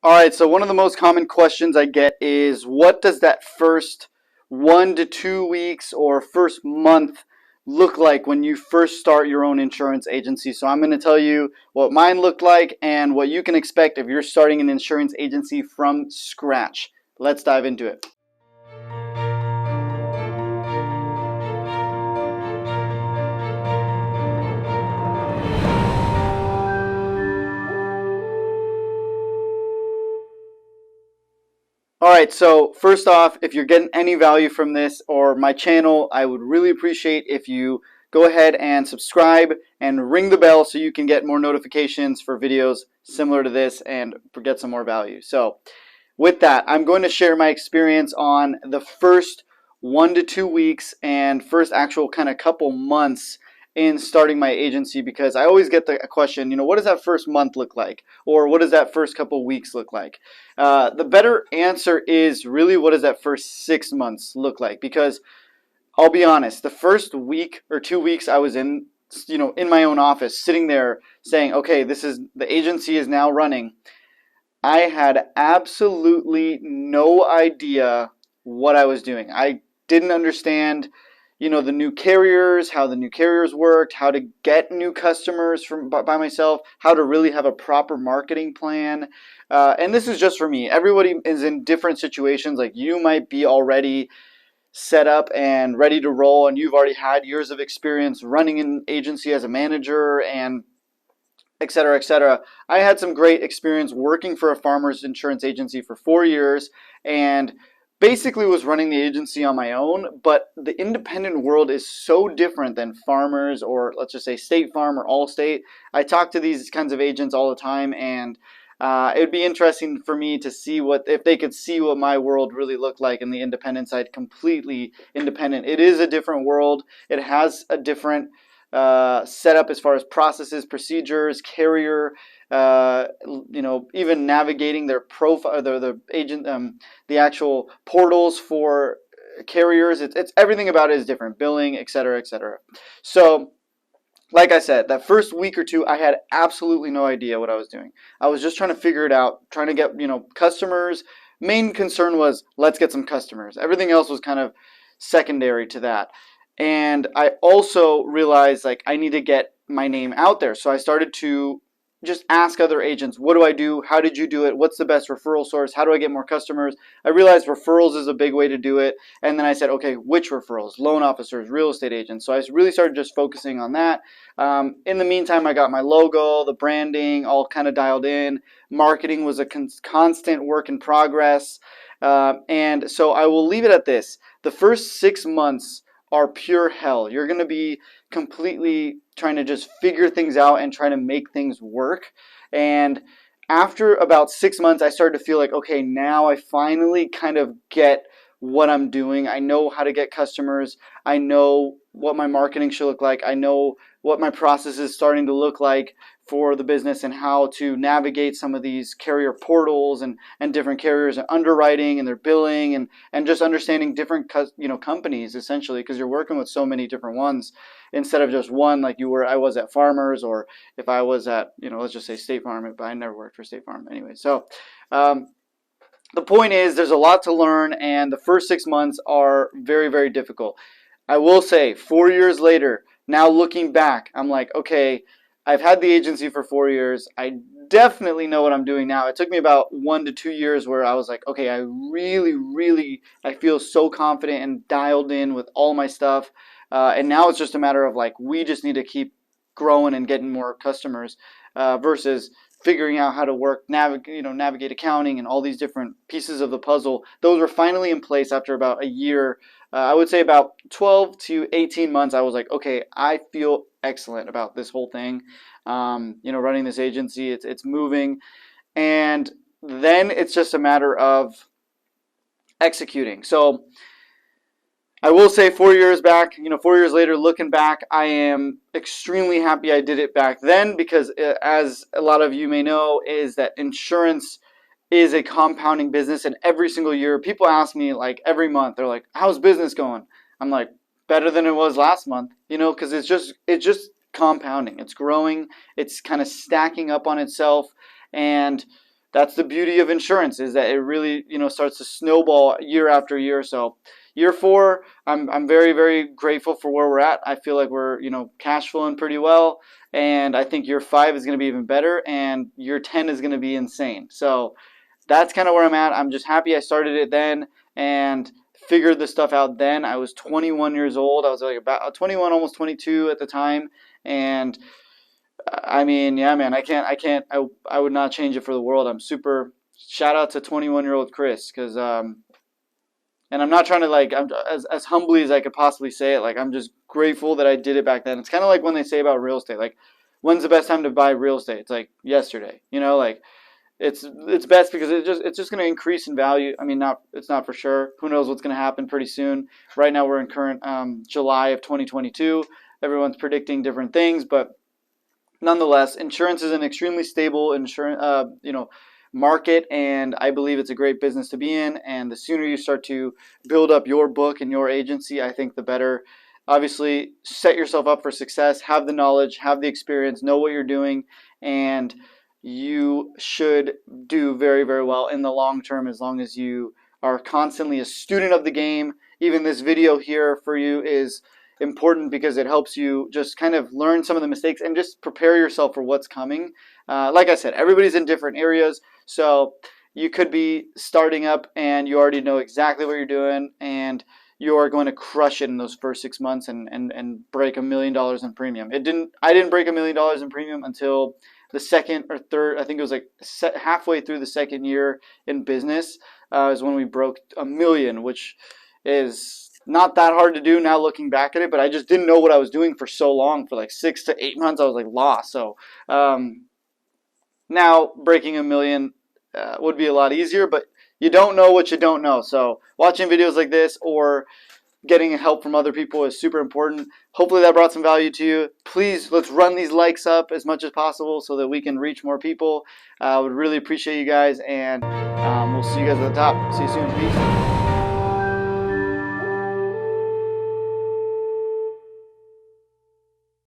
All right, so one of the most common questions I get is what does that first 1 to 2 weeks or first month look like when you first start your own insurance agency? So I'm going to tell you what mine looked like and what you can expect if you're starting an insurance agency from scratch. Let's dive into it. All right, so first off, if you're getting any value from this or my channel, I would really appreciate if you go ahead and subscribe and ring the bell so you can get more notifications for videos similar to this and get some more value. So with that, I'm going to share my experience on the first 1 to 2 weeks and first actual kind of couple months in starting my agency, because I always get the question, what does that first month look like? Or what does that first couple weeks look like? The better answer is really what does that first 6 months look like? Because I'll be honest, the first week or 2 weeks I was in my own office, sitting there saying, okay, the agency is now running. I had absolutely no idea what I was doing. I didn't understand, the new carriers, how the new carriers worked, how to get new customers by myself, how to really have a proper marketing plan. And this is just for me. Everybody is in different situations. Like you might be already set up and ready to roll, and you've already had years of experience running an agency as a manager and et cetera, et cetera. I had some great experience working for a farmer's insurance agency for 4 years and basically was running the agency on my own. But the independent world is so different than farmers, or let's just say State Farm or Allstate. I talk to these kinds of agents all the time, and it would be interesting for me to see if they could see what my world really looked like in the independent side, completely independent. It is a different world. It has a different set up as far as processes, procedures, carrier, even navigating their profile, the agent, the actual portals for carriers. It's everything about it is different, billing, et cetera, et cetera. So, like I said, that first week or two, I had absolutely no idea what I was doing. I was just trying to figure it out, trying to get, customers. Main concern was let's get some customers. Everything else was kind of secondary to that. And I also realized like I need to get my name out there. So I started to just ask other agents, what do I do? How did you do it? What's the best referral source? How do I get more customers? I realized referrals is a big way to do it. And then I said, okay, which referrals? Loan officers, real estate agents. So I really started just focusing on that. In the meantime, I got my logo, the branding, all kind of dialed in. Marketing was a constant work in progress. And so I will leave it at this. The first 6 months are pure hell. You're going to be completely trying to just figure things out and trying to make things work. And after about 6 months, I started to feel like, okay, now I finally kind of get what I'm doing. I know how to get customers. I know what my marketing should look like. I know what my process is starting to look like for the business and how to navigate some of these carrier portals and different carriers and underwriting and their billing and just understanding different companies essentially, because you're working with so many different ones instead of just one like I was at Farmers, or if I was at let's just say State Farm, but I never worked for State Farm anyway. So the point is there's a lot to learn, and the first 6 months are very, very difficult. I will say 4 years later, now looking back, I'm like, okay, I've had the agency for 4 years. I definitely know what I'm doing now. It took me about 1 to 2 years where I was like, okay, I really, really, I feel so confident and dialed in with all my stuff. And now it's just a matter of like, we just need to keep growing and getting more customers versus figuring out how to navigate accounting and all these different pieces of the puzzle. Those were finally in place after about a year. I would say about 12 to 18 months. I was like, okay, I feel excellent about this whole thing. Running this agency, it's moving, and then it's just a matter of executing. So I will say 4 years back, 4 years later, looking back, I am extremely happy I did it back then, because as a lot of you may know, is that insurance is a compounding business, and every single year people ask me, like every month, they're like, how's business going? I'm like, better than it was last month, because it's just compounding. It's growing. It's kind of stacking up on itself. And that's the beauty of insurance, is that it really, starts to snowball year after year. So year 4, I'm very, very grateful for where we're at. I feel like we're, cash flowing pretty well, and I think year 5 is going to be even better, and year 10 is going to be insane. So that's kind of where I'm at. I'm just happy I started it then and figured this stuff out then. I was 21 years old. I was like about 21, almost 22 at the time, and I mean, yeah, man, I would not change it for the world. I'm super, shout out to 21-year-old Chris, because, and I'm not trying to, like, I'm as humbly as I could possibly say it. Like, I'm just grateful that I did it back then. It's kind of like when they say about real estate, like, when's the best time to buy real estate? It's like yesterday, like, it's best because it's just going to increase in value. I mean, it's not for sure. Who knows what's going to happen pretty soon? Right now we're in current July of 2022. Everyone's predicting different things, but nonetheless, insurance is an extremely stable market, and I believe it's a great business to be in. And the sooner you start to build up your book and your agency, I think the better. Obviously, set yourself up for success. Have the knowledge, have the experience, know what you're doing, and you should do very, very well in the long term, as long as you are constantly a student of the game. Even this video here for you is important because it helps you just kind of learn some of the mistakes and just prepare yourself for what's coming. Like I said, everybody's in different areas, so you could be starting up and you already know exactly what you're doing, and you're going to crush it in those first 6 months and break $1 million in premium. I didn't break $1 million in premium until the second or third, I think it was like halfway through the second year in business, is when we broke $1 million, which is not that hard to do now looking back at it, but I just didn't know what I was doing for so long. For like 6 to 8 months, I was like lost. So now breaking $1 million would be a lot easier, but you don't know what you don't know. So watching videos like this or getting help from other people is super important. Hopefully that brought some value to you. Please, let's run these likes up as much as possible so that we can reach more people. I would really appreciate you guys, and we'll see you guys at the top. See you soon. Peace.